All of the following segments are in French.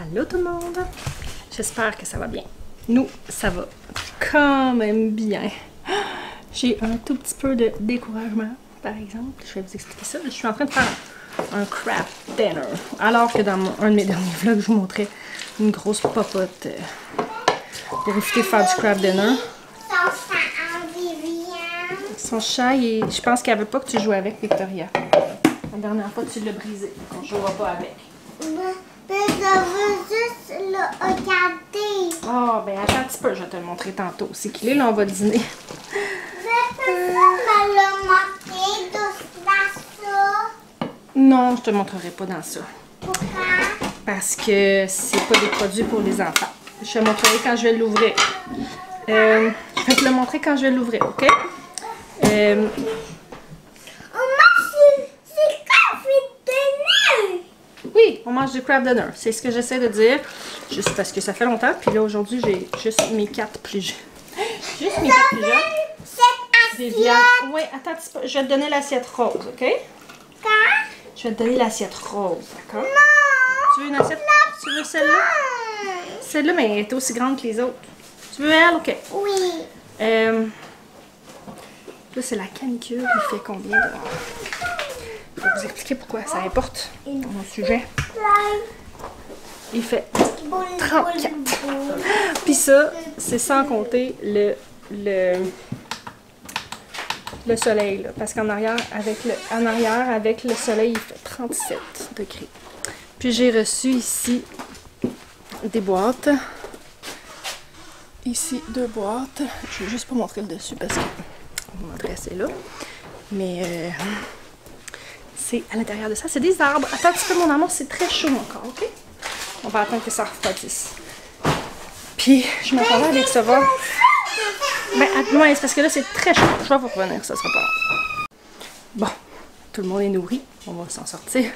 Allô tout le monde! J'espère que ça va bien. Nous, ça va quand même bien. J'ai un tout petit peu de découragement, par exemple. Je vais vous expliquer ça. Je suis en train de faire un craft dinner. Alors que dans un de mes derniers vlogs, je vous montrais une grosse popote pour éviter de faire du craft dinner. Son chat, je pense qu'elle veut pas que tu joues avec, Victoria. La dernière fois, tu l'as brisé. On ne jouera pas avec. Mais je veux juste le regarder. Oh, ben attends un petit peu, je vais te le montrer tantôt. C'est qu'il est là, on va dîner. Je peux me le montrer dans ça. Non, je te montrerai pas dans ça. Pourquoi? Parce que c'est pas des produits pour les enfants. Je te montrerai quand je vais l'ouvrir. Je vais te le montrer quand je vais l'ouvrir, ok? Oui, on mange du craft dinner. C'est ce que j'essaie de dire. Juste parce que ça fait longtemps. Puis là, aujourd'hui, j'ai juste mes 4 plus jeunes. Juste mes 4 plus jeunes. Viviane. Oui, attends un petit peu. Je vais te donner l'assiette rose, ok? Quand? Je vais te donner l'assiette rose, d'accord? Non! Tu veux une assiette? Tu veux celle-là? Celle-là, mais elle est aussi grande que les autres. Tu veux elle? Ok. Oui. Là, c'est la canicule. Il fait combien dehors? Je vais vous expliquer pourquoi ça importe dans mon sujet. Il fait 34. Puis ça, c'est sans compter le soleil. Là, parce qu'en arrière, avec le soleil, il fait 37 degrés. Puis j'ai reçu ici des boîtes. Ici, 2 boîtes. Je vais juste pas montrer le dessus parce que mon adresse est là. Mais c'est à l'intérieur de ça. C'est des arbres. Attends un petit peu, mon amour, c'est très chaud encore, ok? On va attendre que ça refroidisse. Puis, je m'attendais à les recevoir. Ben, ouais, c'est parce que là, c'est très chaud. Je vais vous revenir, ça sera pas long. Bon, tout le monde est nourri. On va s'en sortir.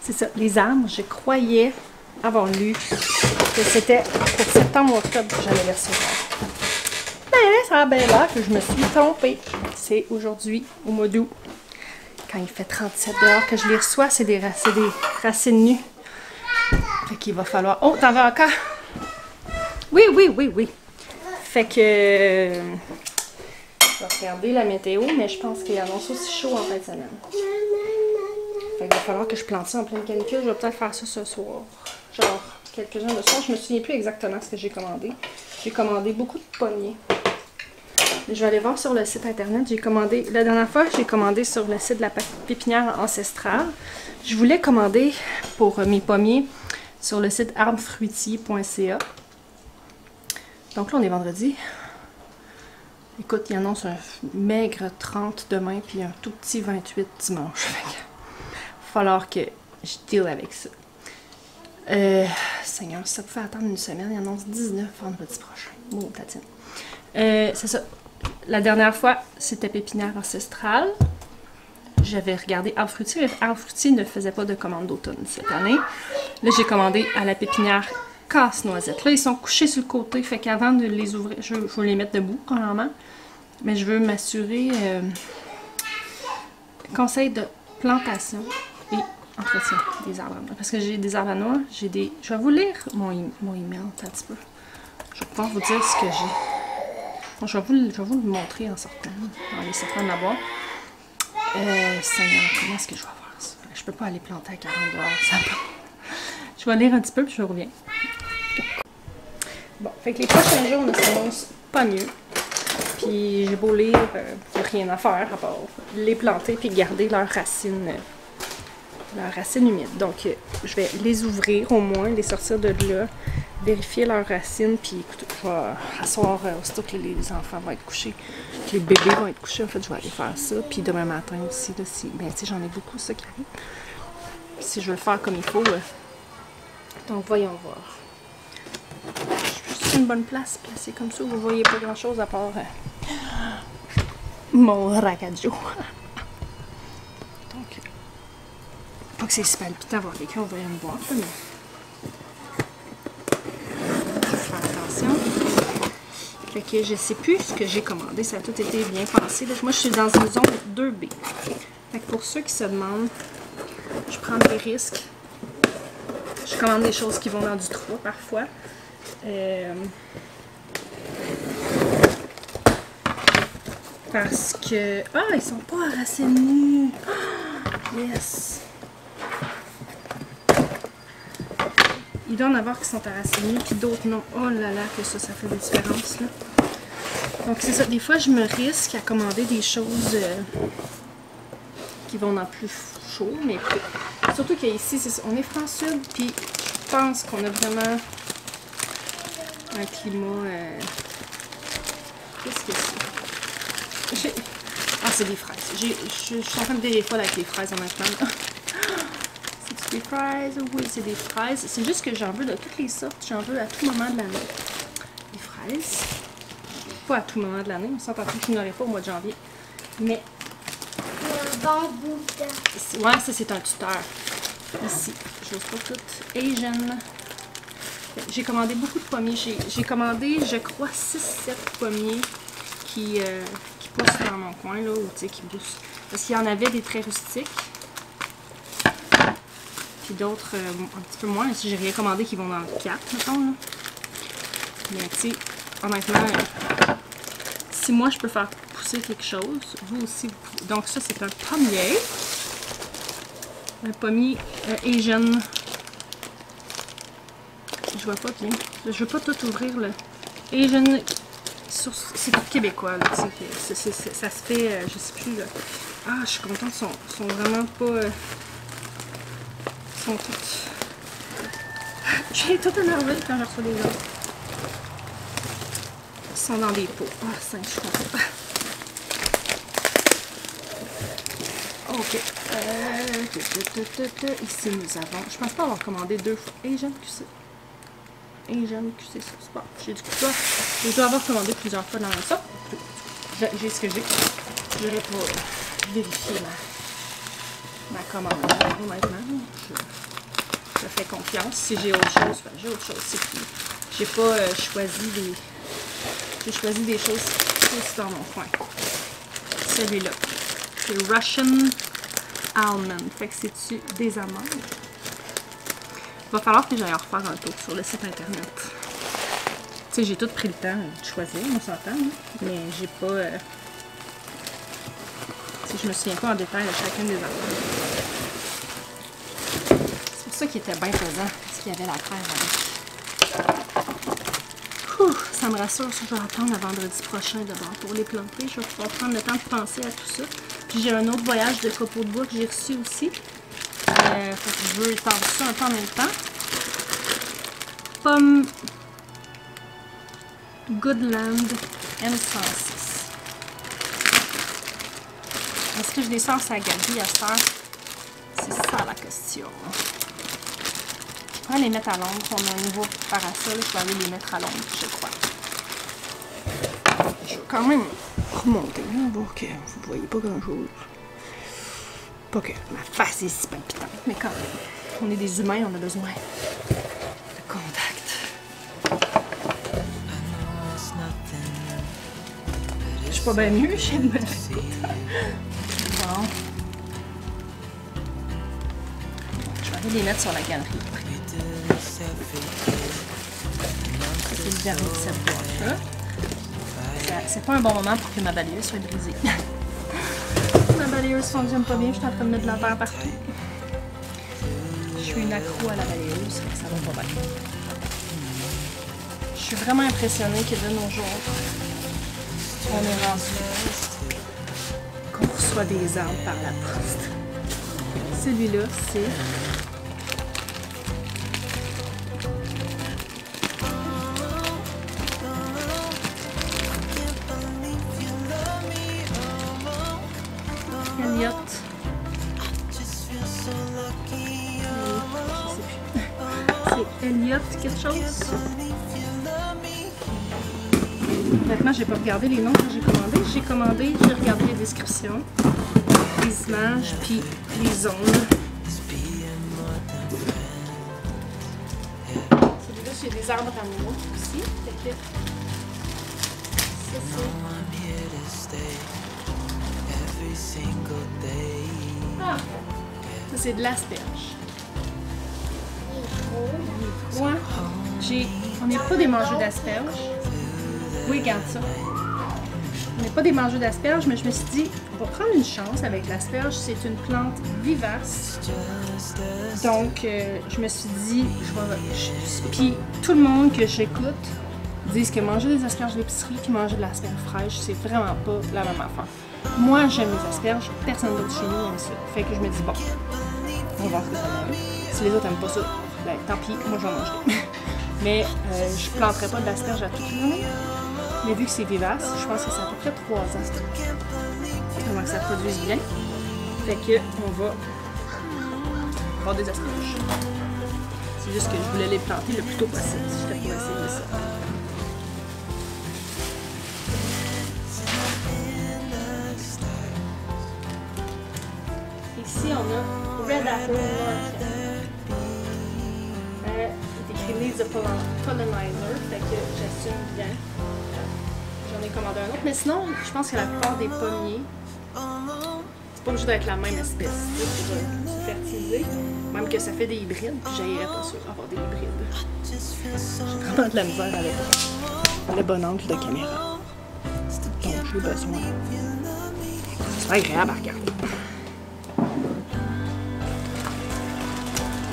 C'est ça, les arbres, je croyais avoir lu que c'était pour septembre ou octobre que j'allais les recevoir. Ben, ça a bien l'air que je me suis trompée. C'est aujourd'hui, au mois d'août, quand il fait 37 dehors, que je les reçois. C'est des racines nues. Fait qu'il va falloir... Oh, t'en veux encore? Oui, oui, oui, oui. Fait que... je vais regarder la météo, mais je pense qu'il annonce aussi chaud en fin de semaine. Fait qu'il va falloir que je plante ça en pleine canicule. Je vais peut-être faire ça ce soir. Genre, quelques-uns le soir. Je me souviens plus exactement ce que j'ai commandé. J'ai commandé beaucoup de pommiers. Je vais aller voir sur le site internet. J'ai commandé... La dernière fois, j'ai commandé sur le site de la pépinière ancestrale. Je voulais commander pour mes pommiers sur le site arbresfruitiers.ca. Donc là, on est vendredi. Écoute, il annonce un maigre 30 demain, puis un tout petit 28 dimanche. Il va falloir que je deal avec ça. Seigneur, si ça pouvait attendre une semaine, il annonce 19 vendredi prochain. Bon, platine. C'est ça. La dernière fois, c'était pépinière ancestrale. J'avais regardé Arbre Fruitier, mais Arbre Fruitier ne faisait pas de commande d'automne cette année. Là, j'ai commandé à la pépinière Casse-Noisette. Là, ils sont couchés sur le côté, fait qu'avant de les ouvrir, je veux les mettre debout, premièrement. Mais je veux m'assurer conseil de plantation et entretien des arbres. Parce que j'ai des arbres à noix, j'ai des... Je vais vous lire mon email un petit peu. Je vais pouvoir vous dire ce que j'ai. Bon, je vais vous le montrer en sortant, en les sortant de la boîte. Seigneur, comment est-ce que je vais faire ça? Je peux pas aller planter à 40 dehors, ça va. Je vais lire un petit peu puis je reviens. Bon, fait que les prochains jours ne s'annoncent pas mieux. Puis j'ai beau lire, il n'y a rien à faire à part les planter puis garder leurs racines humides. Donc je vais les ouvrir au moins, les sortir de là, vérifier leurs racines. Puis écoutez, je vais asseoir aussitôt que les enfants vont être couchés, que les bébés vont être couchés. En fait, je vais aller faire ça. Puis demain matin aussi, là, ben, tu sais, j'en ai beaucoup, ça qui arrive. Puis si je veux le faire comme il faut, donc voyons voir. Je suis une bonne place placée comme ça, vous voyez pas grand chose à part mon ragazzo. Donc, pas que c'est si palpitant voir quelqu'un ouvrir une boîte, mais faut faire attention. Fait que je sais plus ce que j'ai commandé, ça a tout été bien pensé. Là, moi, je suis dans une zone 2B. Fait que pour ceux qui se demandent, je prends des risques. Je commande des choses qui vont dans du 3 parfois. Parce que... Ah, ils sont pas enracinés! Oh, yes! Il doit en avoir qui sont enracinés, puis d'autres non. Oh là là, que ça fait des différences, là. Donc c'est ça, des fois je me risque à commander des choses qui vont dans plus chaud, mais surtout qu'ici, on est France Sud, puis je pense qu'on a vraiment un climat... Qu'est-ce que c'est? Ah, c'est des fraises. Je suis en train de dire des fois avec les fraises en attendant. C'est des fraises? Oui, c'est des fraises. C'est juste que j'en veux de toutes les sortes. J'en veux à tout moment de l'année. Des fraises. Pas à tout moment de l'année. On s'entend plus qu'il n'y en aurait pas au mois de janvier. Mais... Un bon boudin. Ouais, ça c'est un tuteur. Ici. Je n'ose pas tout. Asian. J'ai commandé beaucoup de pommiers. J'ai commandé, je crois, 6-7 pommiers qui poussent dans mon coin, là, ou tu sais, qui poussent. Parce qu'il y en avait des très rustiques. Puis d'autres un petit peu moins. J'ai rien commandé qui vont dans le 4, mettons, là. Mais tu sais, honnêtement, si moi je peux faire pousser quelque chose, vous aussi vous pouvez. Donc ça c'est un pommier. Un pommier Asian. Je vois pas bien. Je veux pas tout ouvrir là. Asian. C'est québécois là. Ça se fait, je sais plus là. Ah, je suis contente. Ils sont vraiment pas. Ils sont toutes. J'ai tout énervé quand je reçois des autres. Ils sont dans des pots. Ah, 5, je suis contente. Ok. Ici, nous avons... Je pense pas avoir commandé 2 fois. Asian QC. Asian QC sauce. Bon, je dois avoir commandé plusieurs fois dans ça. J'ai ce que j'ai. Je vais pas vérifier ma commande. Honnêtement, je fais confiance. Si j'ai autre chose, ben, j'ai autre chose. C'est que j'ai pas choisi des... J'ai choisi des choses aussi dans mon coin. Celui-là. C'est Russian Almond. Fait que c'est-tu des amandes? Il va falloir que j'aille refaire un tour sur le site internet. Tu sais, j'ai tout pris le temps de choisir, on s'entend, mais j'ai pas... Tu sais, je me souviens pas en détail de chacune des amandes. C'est pour ça qu'il était bien pesant, parce qu'il y avait la crème avec. Ouh, ça me rassure, je vais attendre le vendredi prochain d'abord pour les planter. Je vais pouvoir prendre le temps de penser à tout ça. Puis j'ai un autre voyage de copeaux de bois que j'ai reçu aussi. Fait que je veux tendre ça un peu en même temps. Pomme Goodland M106. Est-ce que je les sors à Gabi à cette heure? C'est ça la question. On va les mettre à l'ombre. On a un nouveau parasol. Je vais aller les mettre à l'ombre, je crois. Je vais quand même remonter là, pour que vous ne voyez pas grand-chose. Pas que ma face est si palpitante, mais quand même. On est des humains, on a besoin de contact. Je suis pas bien mieux, je viens de me lever. Bon. Je vais aller les mettre sur la galerie. C'est le dernier de cette boîte-là. C'est pas un bon moment pour que ma balayeuse soit brisée. Ma balayeuse fonctionne pas bien, je suis en train de mettre de la terre partout. Je suis une accro à la balayeuse, ça va pas bien. Je suis vraiment impressionnée que de nos jours, on est rendu qu'on reçoit des arbres par la poste. Celui-là, c'est... Elliot. C'est Elliot quelque chose. Honnêtement, j'ai pas regardé les noms que j'ai commandé. J'ai regardé les descriptions, les images, puis les zones. Celui-là, j'ai des arbres animaux aussi. Fait que ça, c'est... Ah! Ça, c'est de l'asperge. On n'est pas des mangeurs d'asperges. Oui, regarde ça. On n'est pas des mangeurs d'asperges, mais je me suis dit, on va prendre une chance avec l'asperge. C'est une plante vivace. Donc, je me suis dit, puis tout le monde que j'écoute disent que manger des asperges d'épicerie puis manger de l'asperge fraîche, c'est vraiment pas la même affaire. Moi, j'aime les asperges. Personne d'autre chez nous aime ça. Fait que je me dis, bon, on va voir ce que ça donne. Si les autres n'aiment pas ça, ben tant pis, moi je vais manger. Mais je ne planterai pas d'asperges à toute l'année. Mais vu que c'est vivace, je pense que c'est à peu près 3 ans avant que ça produise bien. Fait que on va avoir des asperges. C'est juste que je voulais les planter le plus tôt possible si j'étais pour essayer ça. Ici on a Red Apple Market. C'est écrit Needs a Pollinizer, fait que j'assume bien. J'en ai commandé un autre, mais sinon, je pense que la plupart des pommiers, c'est pas obligé d'être la même espèce pour se fertiliser, même que ça fait des hybrides, puis j'aillerais pas sûr avoir des hybrides. J'ai vraiment de la misère avec le bon angle de caméra. Donc j'ai besoin. C'est pas agréable à regarder.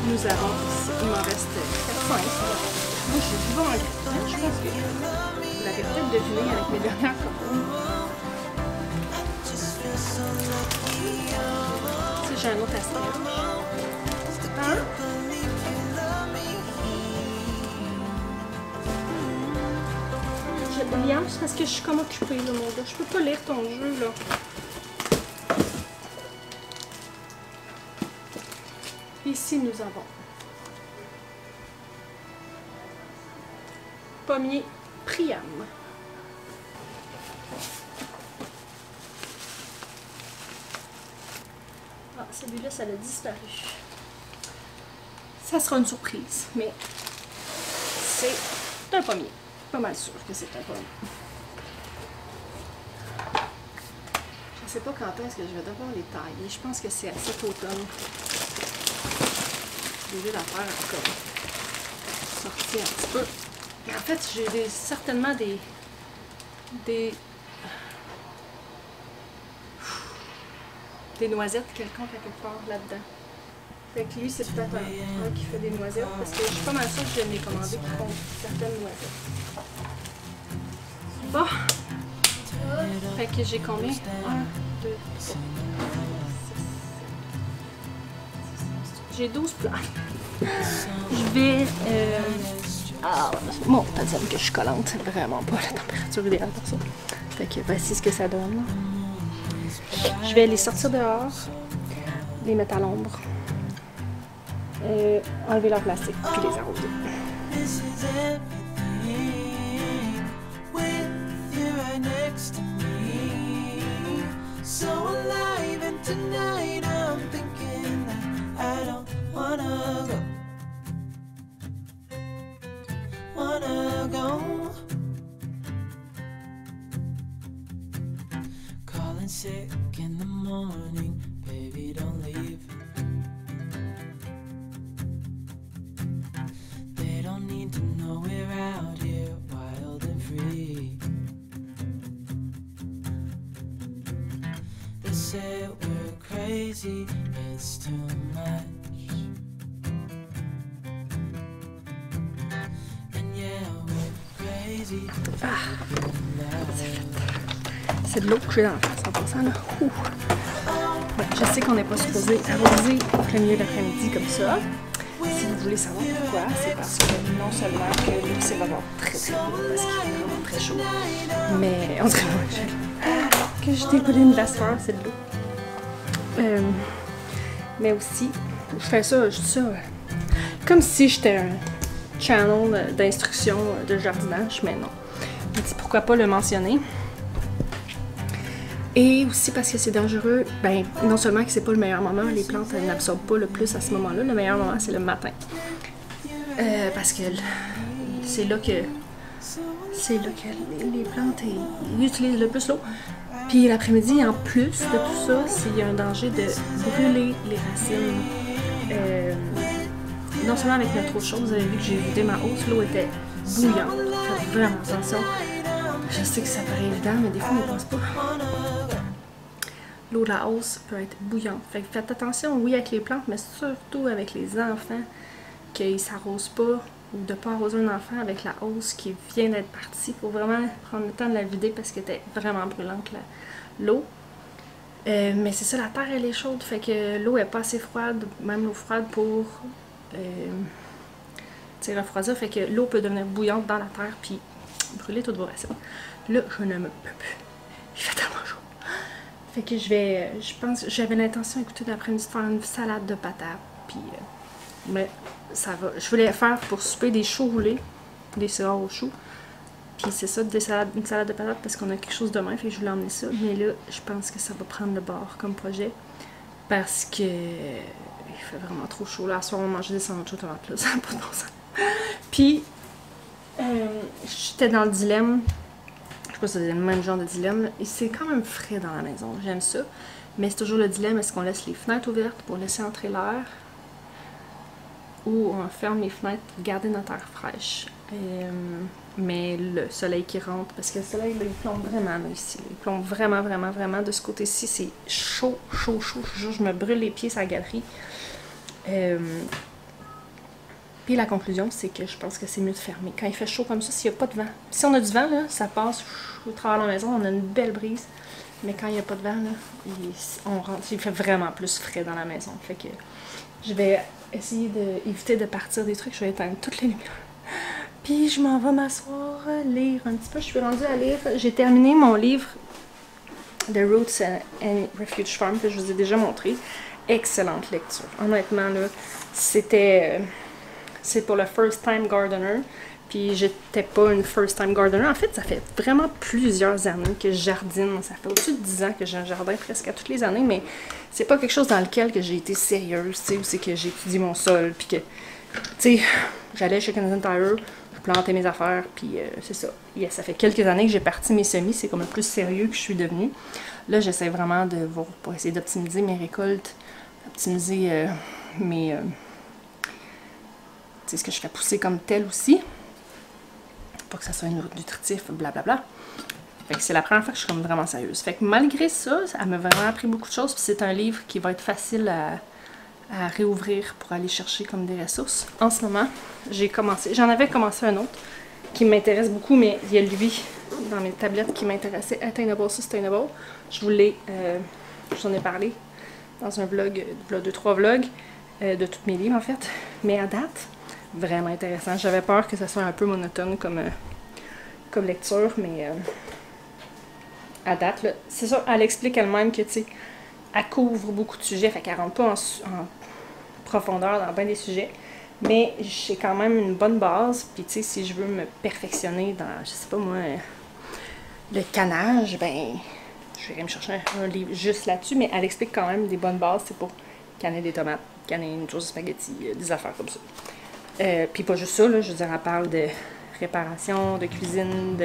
Nous avons ici, il m'en reste 4-5. Moi, je suis souvent en gratin. Je pense que vous l'avez peut-être deviné avec mes dernières commandes. Ici, j'ai un autre asperge. Hein? Liam, c'est parce que je suis comme occupée, là, mon gars. Je peux pas lire ton jeu, là. Ici, nous avons pommier Priam. Ah, celui-là, ça a disparu. Ça sera une surprise, mais c'est un pommier. Pas mal sûr que c'est un pommier. Je sais pas quand est-ce que je vais devoir les tailler. Je pense que c'est à cet automne. J'ai l'affaire encore sortir un petit peu. Mais en fait, j'ai certainement des noisettes quelconques à quelque part là-dedans. Fait que lui, c'est peut-être un qui fait des noisettes parce que je suis pas mal sûre que je viens de les commander qui font certaines noisettes. Bon. Fait que j'ai combien? 1, 2, 3. J'ai 12 plants. Je vais... bon, t'as dit que je suis collante, c'est vraiment pas la température idéale pour ça. Fait que voici ce que ça donne. Je vais les sortir dehors, les mettre à l'ombre, enlever leur plastique, puis les arroser. Sick in the morning, baby, don't leave. They don't need to know we're out here wild and free. They say we're crazy, it's too much. And yeah, we're crazy. C'est de l'eau que j'ai dans la face en passant là. Ouais, je sais qu'on n'est pas supposé arroser au plein milieu de l'après-midi comme ça. Si vous voulez savoir pourquoi, c'est parce que non seulement que l'eau c'est vraiment très très beau parce qu'il est vraiment très chaud, mais on dirait que je découlé une glacière, c'est de l'eau. Mais aussi, je fais ça, je dis ça comme si j'étais un channel d'instruction de jardinage, mais non. Je dis pourquoi pas le mentionner. Et aussi parce que c'est dangereux, ben non seulement que c'est pas le meilleur moment, les plantes n'absorbent pas le plus à ce moment-là, le meilleur moment c'est le matin. Parce que c'est là que les plantes ils utilisent le plus l'eau. Puis l'après-midi, en plus de tout ça, il y a un danger de brûler les racines non seulement avec notre eau chaude, vous avez vu que j'ai vidé ma hausse, l'eau était bouillante. Faites vraiment attention. Je sais que ça paraît évident, mais des fois on ne pense pas. L'eau de la hausse peut être bouillante. Fait que faites attention, oui, avec les plantes, mais surtout avec les enfants, qu'ils ne s'arrosent pas ou de ne pas arroser un enfant avec la hausse qui vient d'être partie. Il faut vraiment prendre le temps de la vider parce qu'elle était vraiment brûlante, l'eau. Mais c'est ça, la terre, elle est chaude, fait que l'eau est pas assez froide, même l'eau froide pour refroidir, fait que l'eau peut devenir bouillante dans la terre puis brûler toutes vos racines. Là, je ne me peux plus. Il fait tellement chaud. Fait que je pense, j'avais l'intention, écoutez, d'après-midi de faire une salade de patates, puis mais ça va. Je voulais faire pour souper des choux roulés, des sirop aux choux. Puis c'est ça, une salade de patates parce qu'on a quelque chose demain, fait que je voulais emmener ça. Mais là, je pense que ça va prendre le bord comme projet. Parce que il fait vraiment trop chaud. Là, à soir, on mangeait des sandwichs aux tomates, là, ça n'a pas de bon sens. Puis, j'étais dans le dilemme. Je sais pas si c'est le même genre de dilemme. Et c'est quand même frais dans la maison, j'aime ça. Mais c'est toujours le dilemme, est-ce qu'on laisse les fenêtres ouvertes pour laisser entrer l'air? Ou on ferme les fenêtres pour garder notre air fraîche? Mais le soleil qui rentre, parce que le soleil, là, il plombe vraiment là, ici. Il plombe vraiment, vraiment, vraiment. De ce côté-ci, c'est chaud, chaud, chaud. Je me brûle les pieds sur la galerie. Puis la conclusion, c'est que je pense que c'est mieux de fermer. Quand il fait chaud comme ça, s'il n'y a pas de vent. Si on a du vent, là, ça passe au travers de la maison, on a une belle brise. Mais quand il n'y a pas de vent, là, on rentre. Il fait vraiment plus frais dans la maison. Fait que je vais essayer d'éviter de partir des trucs. Je vais éteindre toutes les lumières. Puis je m'en vais m'asseoir, lire un petit peu. Je suis rendue à lire. J'ai terminé mon livre The Roots and Refuge Farm que je vous ai déjà montré. Excellente lecture. Honnêtement, là, c'est pour le First Time Gardener. Puis j'étais pas une First Time Gardener. En fait, ça fait vraiment plusieurs années que je jardine. Ça fait au-dessus de 10 ans que j'ai un jardin presque à toutes les années. Mais c'est pas quelque chose dans lequel que j'ai été sérieuse, tu sais, où c'est que j'ai étudié mon sol. Puis que, tu sais, j'allais chez Canadian Tire, je plantais mes affaires, puis c'est ça. Yeah, ça fait quelques années que j'ai parti mes semis, c'est comme le plus sérieux que je suis devenue. Là, j'essaie vraiment de voir pour essayer d'optimiser mes récoltes, optimiser mes... tu sais, ce que je fais pousser comme tel aussi. Pas que ça soit nutritif, blablabla. Fait que c'est la première fois que je suis comme vraiment sérieuse. Fait que malgré ça, ça m'a vraiment appris beaucoup de choses, puis c'est un livre qui va être facile à réouvrir pour aller chercher comme des ressources. En ce moment, j'en avais commencé un autre qui m'intéresse beaucoup, mais il y a lui dans mes tablettes qui m'intéressait, Attainable Sustainable. Je vous en ai parlé dans un vlog, 2-3 vlogs, de tous mes livres en fait. Mais à date, vraiment intéressant. J'avais peur que ça soit un peu monotone comme lecture, mais à date, là, c'est ça, elle explique elle-même que, tu sais, elle couvre beaucoup de sujets, fait qu'elle rentre pas en profondeur dans bien des sujets, mais j'ai quand même une bonne base, puis tu sais, si je veux me perfectionner dans, je sais pas moi, le canage, ben, je vais me chercher un livre juste là-dessus, mais elle explique quand même des bonnes bases, c'est pour canner des tomates, canner une chose de spaghetti, des affaires comme ça. Puis pas juste ça, là, je veux dire, elle parle de réparation, de cuisine,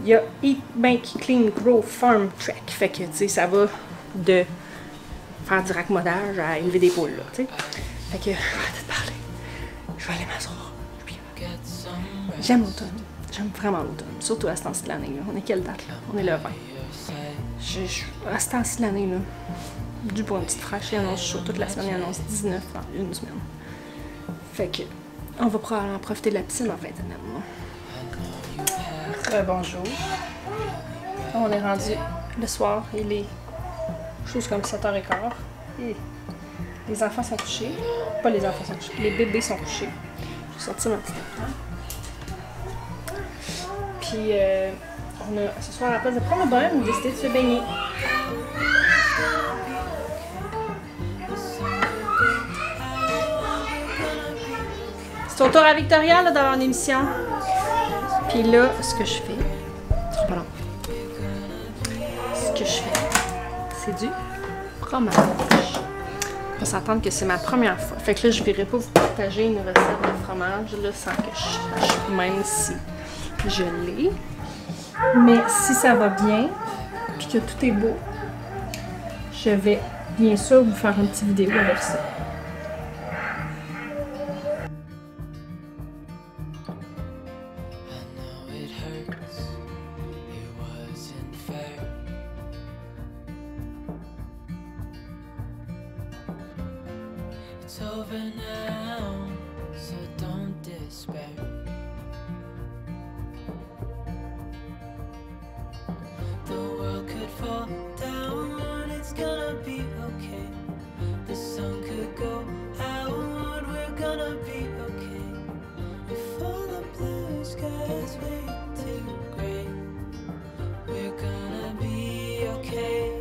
il y a Eat, Make, Clean, Grow, Farm, Trek, fait que, tu sais, ça va de faire du raccommodage à élever des poules, là, tu sais. Fait que, arrêtez de parler. Je vais aller m'asseoir. J'aime l'automne. J'aime vraiment l'automne. Surtout à ce temps-ci de l'année, là. On est quelle date, là? On est le 20. À ce temps-ci de l'année, là, dû pour une petite fraîche, il annonce chaud. Toute la semaine, il annonce 19 dans une semaine. Fait que, on va probablement profiter de la piscine en fin de semaine. Bonjour. On est rendu le soir, il est chose comme 7h15. Et les enfants sont couchés. Pas les enfants sont couchés, les bébés sont couchés. Je vais sortir ma petite enfant. Puis, on a ce soir, à la place de prendre le bain, on a décidé de se baigner. C'est ton tour à Victoria là, d'avoir une émission. Puis là, ce que je fais, pardon. Ce que je fais, c'est du fromage. On va s'entendre que c'est ma première fois. Fait que là, je ne verrai pas vous partager une recette de fromage là, sans que je sache, même si je l'ai. Mais si ça va bien, puis que tout est beau, je vais bien sûr vous faire une petite vidéo avec ça. for now, so don't despair. The world could fall down, it's gonna be okay. The sun could go out, we're gonna be okay. If all the blue skies way too gray, we're gonna be okay.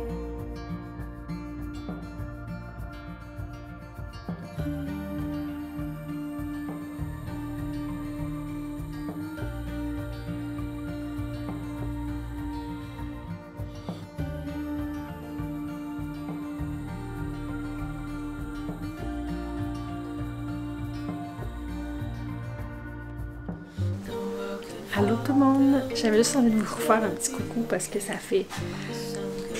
Allô tout le monde! J'avais juste envie de vous refaire un petit coucou parce que ça fait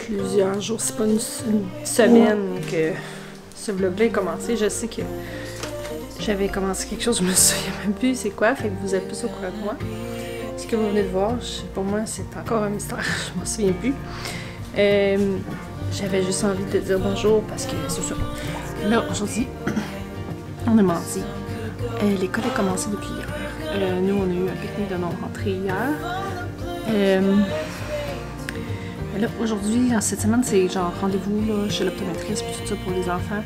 plusieurs jours, c'est pas une semaine que ce vlog-là est commencé. Je sais que j'avais commencé quelque chose, je me souviens même plus c'est quoi, fait que vous êtes plus au courant de moi. Ce que vous venez de voir, pour moi c'est encore un mystère, je m'en souviens plus. J'avais juste envie de dire bonjour parce que c'est ça. Là, aujourd'hui, on est mardi. L'école a commencé depuis hier. Nous, on a eu un pique-nique de non-rentrée hier. Là, aujourd'hui, en cette semaine, c'est genre rendez-vous chez l'optométriste et tout ça pour les enfants.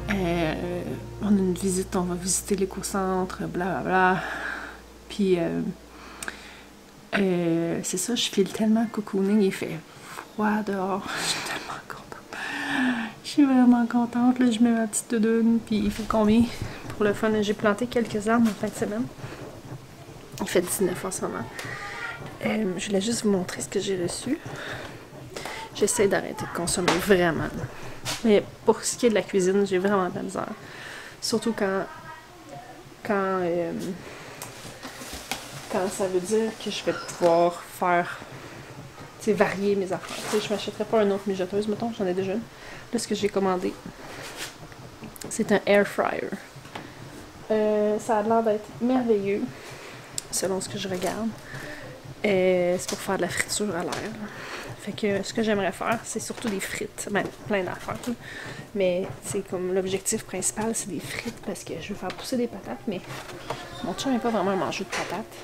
On a une visite, on va visiter l'éco-centre, blablabla. Puis, c'est ça, je file tellement cocooning, il fait froid dehors. Je suis tellement contente. Je suis vraiment contente. Là, je mets ma petite doudoune, puis il fait combien? Pour le fun, j'ai planté quelques arbres en fin de semaine. Il fait 19 en ce moment. Je voulais juste vous montrer ce que j'ai reçu. J'essaie d'arrêter de consommer vraiment. Mais pour ce qui est de la cuisine, j'ai vraiment de la misère. Surtout quand ça veut dire que je vais pouvoir faire, tu sais, varier mes affaires. Tu sais, je m'achèterais pas une autre mijoteuse, mettons, j'en ai déjà une. Là, ce que j'ai commandé, c'est un air fryer. Ça a l'air d'être merveilleux, selon ce que je regarde. C'est pour faire de la friture à l'air. Fait que ce que j'aimerais faire, c'est surtout des frites. Ben, plein d'affaires. Mais c'est comme l'objectif principal, c'est des frites parce que je veux faire pousser des patates. Mais mon chum n'est pas vraiment un mangeur de patates.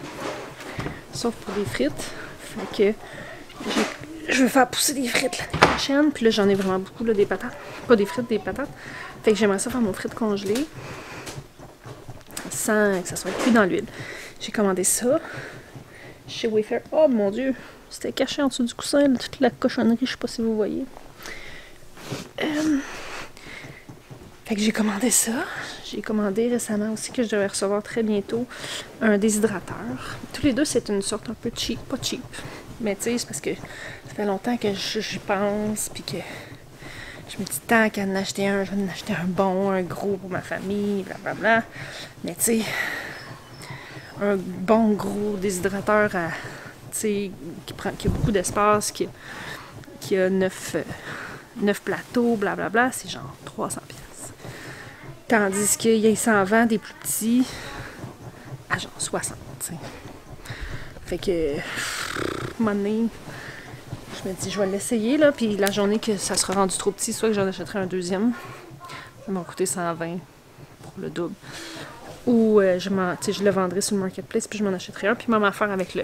Sauf pour des frites. Fait que je veux faire pousser des frites l'année prochaine. Puis là, j'en ai vraiment beaucoup, là, des patates. Pas des frites, des patates. Fait que j'aimerais ça faire mon frites congelées. Sans que ça soit cuit dans l'huile. J'ai commandé ça chez Wayfair. Oh mon dieu, c'était caché en dessous du coussin, là, toute la cochonnerie, je sais pas si vous voyez. Fait que j'ai commandé ça. J'ai commandé récemment aussi, que je devais recevoir très bientôt, un déshydrateur. Tous les deux, c'est une sorte un peu cheap, pas cheap. Mais tu sais, c'est parce que ça fait longtemps que j'y pense, puis que je me dis tant qu'à en acheter un, je vais en acheter un bon, un gros pour ma famille, blablabla. Mais tu sais, un bon gros déshydrateur à, qui a beaucoup d'espace, qui a 9 plateaux, blablabla, c'est genre 300$. Tandis qu'il s'en vend des plus petits à genre 60$. T'sais. Fait que, à un moment donné, je me dis, je vais l'essayer, là, puis la journée que ça sera rendu trop petit, soit que j'en achèterai un deuxième. Ça m'a coûté 120$ pour le double. Ou je le vendrai sur le marketplace, puis je m'en achèterai un. Puis même affaire avec le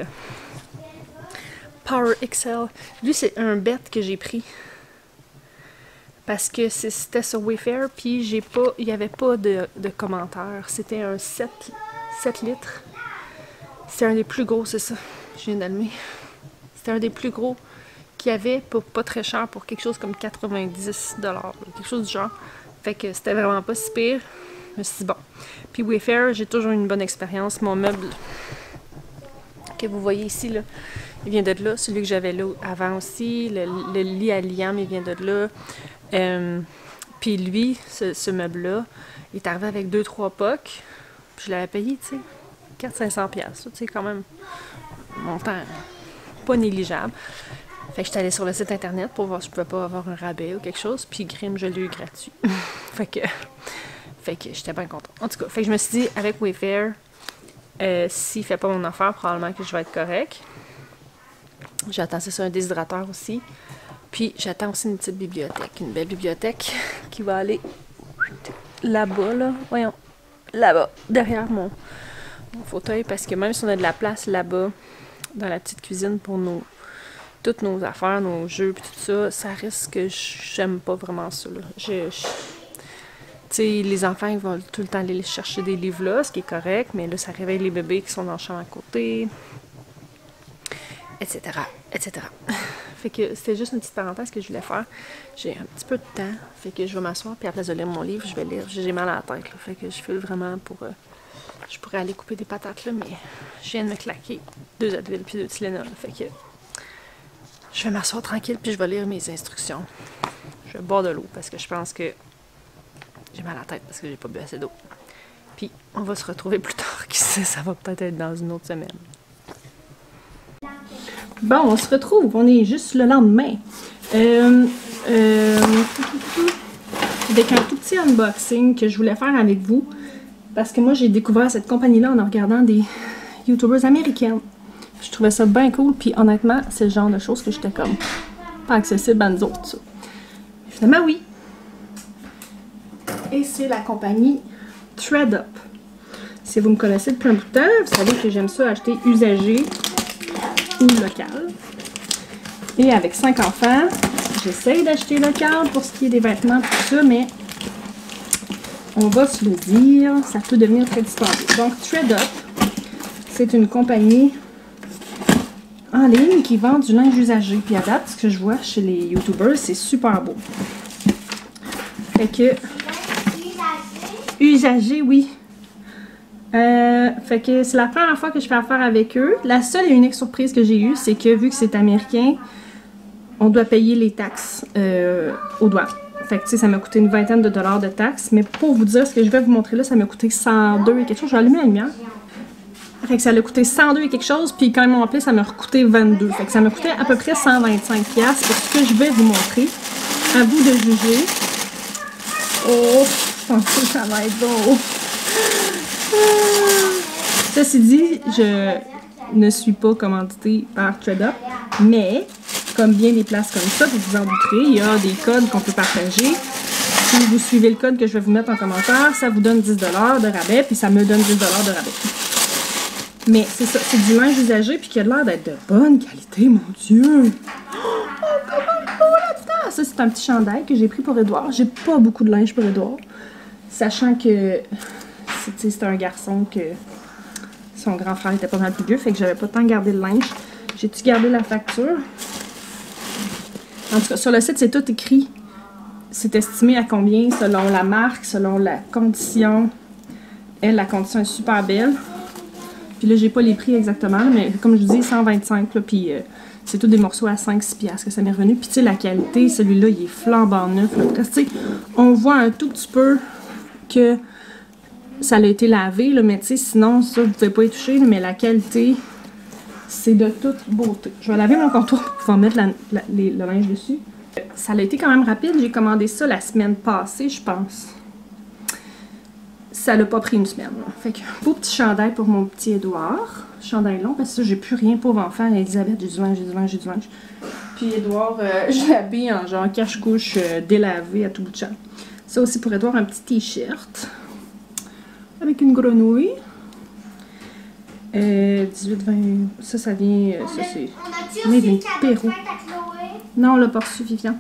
Power XL. Lui, c'est un bet que j'ai pris. Parce que c'était sur Wayfair, puis il n'y avait pas de commentaires. C'était un 7 litres. C'était un des plus gros, c'est ça. Je viens d'allumer. C'était un des plus gros qu'il y avait, pas très cher, pour quelque chose comme 90$. Quelque chose du genre. Fait que c'était vraiment pas si pire. Je me suis dit, bon. Puis Wayfair, j'ai toujours une bonne expérience. Mon meuble que vous voyez ici, là, il vient de là. Celui que j'avais là avant aussi. Le lit à liam, il vient de là. Puis lui, ce meuble-là, il est arrivé avec 2-3 pocs. Puis je l'avais payé, tu sais, 400-500$. Tu sais, quand même, montant pas négligeable. Fait que j'étais allée sur le site internet pour voir si je pouvais pas avoir un rabais ou quelque chose. Puis Grimm, je l'ai eu gratuit. Fait que j'étais bien contente. En tout cas, fait que je me suis dit, avec Wayfair, s'il fait pas mon affaire, probablement que je vais être correct. J'attends, c'est ça, un déshydrateur aussi. Puis j'attends aussi une petite bibliothèque. Une belle bibliothèque qui va aller là-bas, là. Voyons. Là-bas, derrière mon fauteuil, parce que même si on a de la place là-bas, dans la petite cuisine pour toutes nos affaires, nos jeux, puis tout ça, ça risque que j'aime pas vraiment ça, là. Tu sais, les enfants, ils vont tout le temps aller chercher des livres là, ce qui est correct, mais là, ça réveille les bébés qui sont dans le champ à côté, etc., etc. Fait que c'était juste une petite parenthèse que je voulais faire. J'ai un petit peu de temps, fait que je vais m'asseoir, puis à la place de lire mon livre, je vais lire. J'ai mal à la tête, là, fait que je file vraiment pour... je pourrais aller couper des patates, là, mais je viens de me claquer 2 Advil puis 2 Tylenol, fait que... Je vais m'asseoir tranquille, puis je vais lire mes instructions. Je vais boire de l'eau, parce que je pense que j'ai mal à la tête, parce que j'ai pas bu assez d'eau. Puis, on va se retrouver plus tard, qui sait, ça va peut-être être dans une autre semaine. Bon, on se retrouve, on est juste le lendemain. Avec un tout petit unboxing que je voulais faire avec vous. Parce que moi, j'ai découvert cette compagnie-là en regardant des YouTubers américaines. Je trouvais ça bien cool, puis honnêtement, c'est le genre de choses que j'étais comme pas accessible à nous autres, ça. Finalement, oui. Et c'est la compagnie ThredUp. Si vous me connaissez depuis un bout de temps, vous savez que j'aime ça acheter usagé ou local. Et avec 5 enfants, j'essaye d'acheter local pour ce qui est des vêtements, tout ça, mais on va se le dire, ça peut devenir très dispendieux. Donc, ThredUp, c'est une compagnie en ligne qui vend du linge usagé. Puis à date, ce que je vois chez les YouTubers, c'est super beau. Fait que... Usagé, oui. Fait que c'est la première fois que je fais affaire avec eux. La seule et unique surprise que j'ai eue, c'est que vu que c'est américain, on doit payer les taxes aux douanes. Fait que tu sais, ça m'a coûté une vingtaine de dollars de taxes. Mais pour vous dire, ce que je vais vous montrer là, ça m'a coûté 102 et quelque chose. Je vais allumer la lumière. Fait que ça a coûté 102 et quelque chose, puis quand ils m'ont appelé, ça m'a coûté 22. Fait que ça m'a coûté à peu près 125$ pour ce que je vais vous montrer. À vous de juger. Oh, je pense que ça va être beau. Ceci dit, je ne suis pas commanditée par ThredUp, mais comme bien des places comme ça, vous vous en douterez, il y a des codes qu'on peut partager. Si vous suivez le code que je vais vous mettre en commentaire, ça vous donne 10$ de rabais, puis ça me donne 10$ de rabais. Mais c'est ça, c'est du linge usagé puis qui a l'air d'être de bonne qualité, mon Dieu! Oh, comment beau là-dedans! Ça, c'est un petit chandail que j'ai pris pour Édouard. J'ai pas beaucoup de linge pour Édouard. Sachant que c'est un garçon que son grand frère était pas mal plus vieux, fait que j'avais pas tant gardé le linge. J'ai-tu gardé la facture? En tout cas, sur le site, c'est tout écrit. C'est estimé à combien selon la marque, selon la condition. Elle, la condition est super belle. Puis là, j'ai pas les prix exactement, mais comme je vous dis, 125, là, puis c'est tous des morceaux à 5-6$ que ça m'est revenu. Puis tu sais, la qualité, celui-là, il est flambant neuf. Là. Tu sais, on voit un tout petit peu que ça a été lavé, là, mais tu sais, sinon, ça, vous pouvez pas y toucher, là, mais la qualité, c'est de toute beauté. Je vais laver mon contour pour pouvoir mettre le linge dessus. Ça a été quand même rapide. J'ai commandé ça la semaine passée, je pense. Ça l'a pas pris une semaine. Là. Fait que beau petit chandail pour mon petit Édouard. Chandail long, parce que ça, j'ai plus rien, pauvre enfant. Elisabeth, j'ai du linge, j'ai du linge, j'ai du linge. Puis Édouard, je l'habille en genre cache-couche délavé à tout bout de champ. Ça aussi pour Édouard, un petit t-shirt. Avec une grenouille. 18-20... Ça vient... ça, c'est... On a-tu aussi Pérou. à Chloé? Non, on l'a pas reçu, Viviane.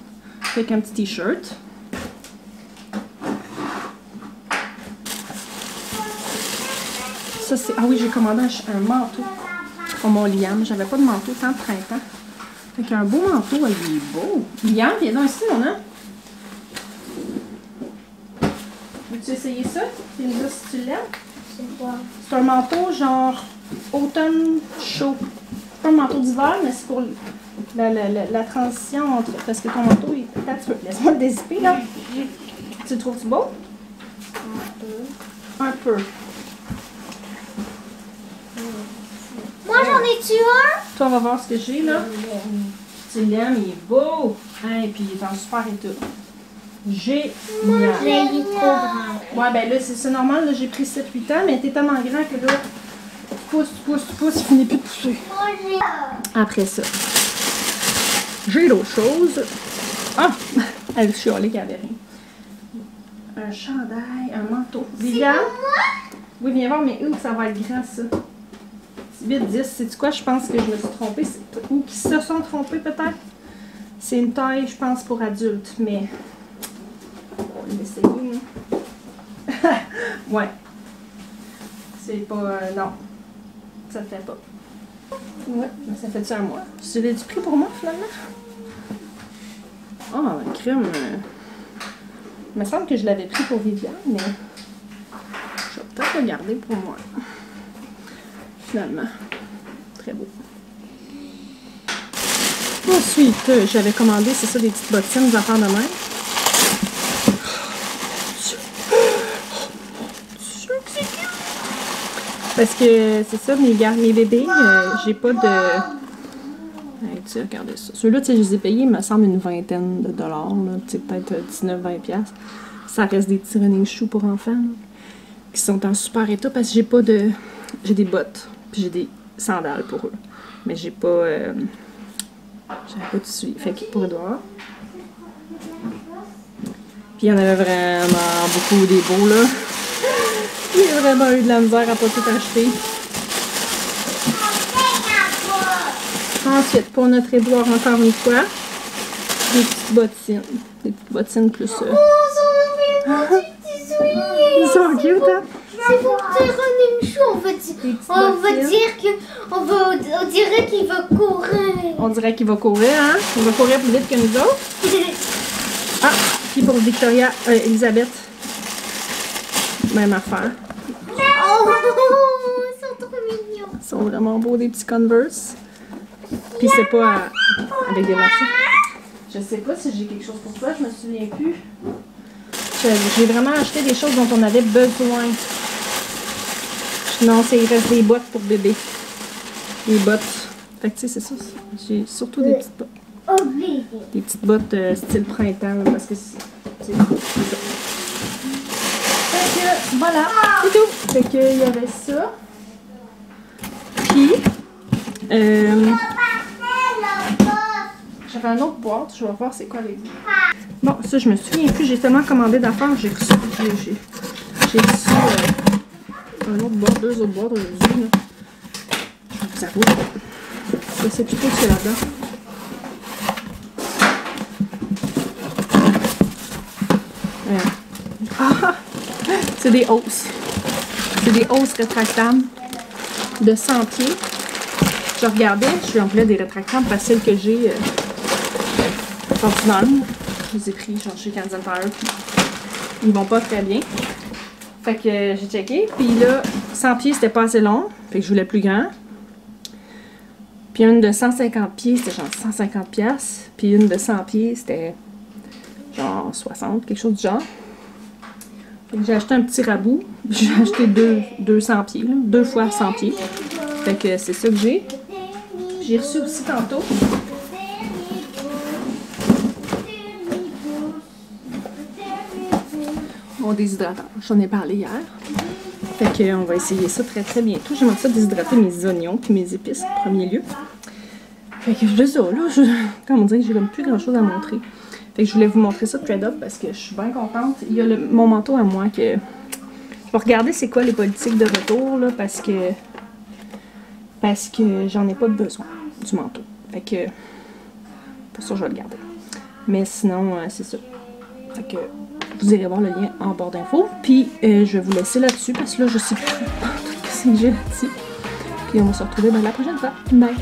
Avec un petit t-shirt. Ça, c'est... Ah oui, j'ai commandé un manteau pour mon Liam. J'avais pas de manteau tant de printemps. Fait qu'un beau manteau, il est beau. Liam, viens donc ici, mon an. Veux-tu essayer ça? Tu me dis si tu l'aimes. C'est quoi? C'est un manteau genre automne chaud. C'est pas un manteau d'hiver, mais c'est pour la transition entre... Parce que ton manteau, il est... Attends, tu peux... Laisse-moi le dézipper, là. Tu le trouves-tu beau? Un peu. Moi, j'en ai-tu un? Toi, on va voir ce que j'ai, là. Tu l'aimes, il est beau. Hein, et puis il est en super état. Génial. Il est trop grand. Ouais, ben là, c'est normal, là, j'ai pris 7-8 ans, mais t'es tellement grand que là, pousse, il finit plus de pousser. Moi, j'ai... Après ça, j'ai d'autres choses. Ah! Elle chialait qu'il n'y avait rien. un chandail, un manteau. Viviane? Oui, viens voir, mais où ça va être grand, ça? 8-10, sais-tu quoi? Je pense que je me suis trompée. Ou qu'ils se sont trompés, peut-être? C'est une taille, je pense, pour adultes, mais... On va l'essayer, hein? Ouais. C'est pas... non. Ça le fait pas. Ouais, mais ça fait-tu à moi? Tu l'as du prix pour moi, finalement? Ah, la crème... Il me semble que je l'avais pris pour Viviane, mais... Je vais peut-être le garder pour moi. Finalement. Très beau. Ensuite, j'avais commandé, c'est ça, des petites bottines, des affaires de même. Parce que c'est ça, mes bébés, j'ai pas de... Hey, tu sais, regardez ça. Ceux-là, tu sais, je les ai payés, il me semble, une vingtaine de dollars, là. Tu sais, peut-être 19-20$. Ça reste des petits running shoes pour enfants, là, qui sont en super état parce que j'ai pas de... J'ai des bottes, puis j'ai des sandales pour eux. Mais j'ai pas... J'avais pas de suivi. Fait que pour Edouard. Puis il y en avait vraiment beaucoup des beaux, là. J'ai vraiment eu de la misère à pas tout acheter. Ensuite, pour notre Edouard, encore une fois, des petites bottines. Des petites bottines plus... Ils sont cute, hein? C'est pour tes running shoes, on va dire qu'il va courir. On dirait qu'il va courir, hein? Il va courir plus vite que nous autres. Ah, puis pour Victoria, Elisabeth, même affaire. Oh, ils sont trop mignons. Ils sont vraiment beaux, des petits Converse. Puis c'est pas avec des morceaux. Je sais pas si j'ai quelque chose pour toi, je me souviens plus. J'ai vraiment acheté des choses dont on avait besoin. Non, il reste des bottes pour bébé. Des bottes. Fait que tu sais, c'est ça. J'ai surtout des petites bottes. Des petites bottes style printemps, là, parce que c'est ça. Fait que, voilà, c'est tout. Fait que, il y avait ça. Puis, j'avais un autre boîte. Je vais voir c'est quoi les... Bon, ça, je me souviens plus. J'ai tellement commandé d'affaires. J'ai reçu... J'ai reçu... un autre boîte, 2 autres boîtes aujourd'hui. Je vais vous avouer. Je sais plus trop ce qu'il y a là-dedans. Ah! C'est des hausses. C'est des hausses rétractables de 100 pieds. Je regardais, je en voulais des rétractables parce que celles que j'ai ordinaires. Je les ai pris genre chez Canadian Tire. Ils vont pas très bien. Fait que j'ai checké, puis là, 100 pieds, c'était pas assez long, fait que je voulais plus grand. Puis une de 150 pieds, c'était genre 150$, puis une de 100 pieds, c'était genre 60, quelque chose du genre. Fait que j'ai acheté un petit rabout, j'ai acheté 200 pieds, là, 2 fois 100 pieds. Fait que c'est ça que j'ai. J'ai reçu aussi tantôt. Mon déshydrateur, j'en ai parlé hier. Fait qu'on va essayer ça très très bientôt. J'aimerais ça déshydrater mes oignons puis mes épices en premier lieu. Fait que je ça, là, comme on dirait que j'ai comme plus grand chose à montrer. Fait que je voulais vous montrer ça de trade-up parce que je suis bien contente. Il y a mon manteau à moi que... Je vais regarder c'est quoi les politiques de retour, là, parce que j'en ai pas besoin du manteau. Fait que... Pour ça, je vais le garder. Mais sinon, c'est ça. Fait que... Vous irez voir le lien en barre d'infos. Puis, je vais vous laisser là-dessus parce que là, je sais plus ce que j'ai là-dessus. Puis, on va se retrouver la prochaine fois. Bye!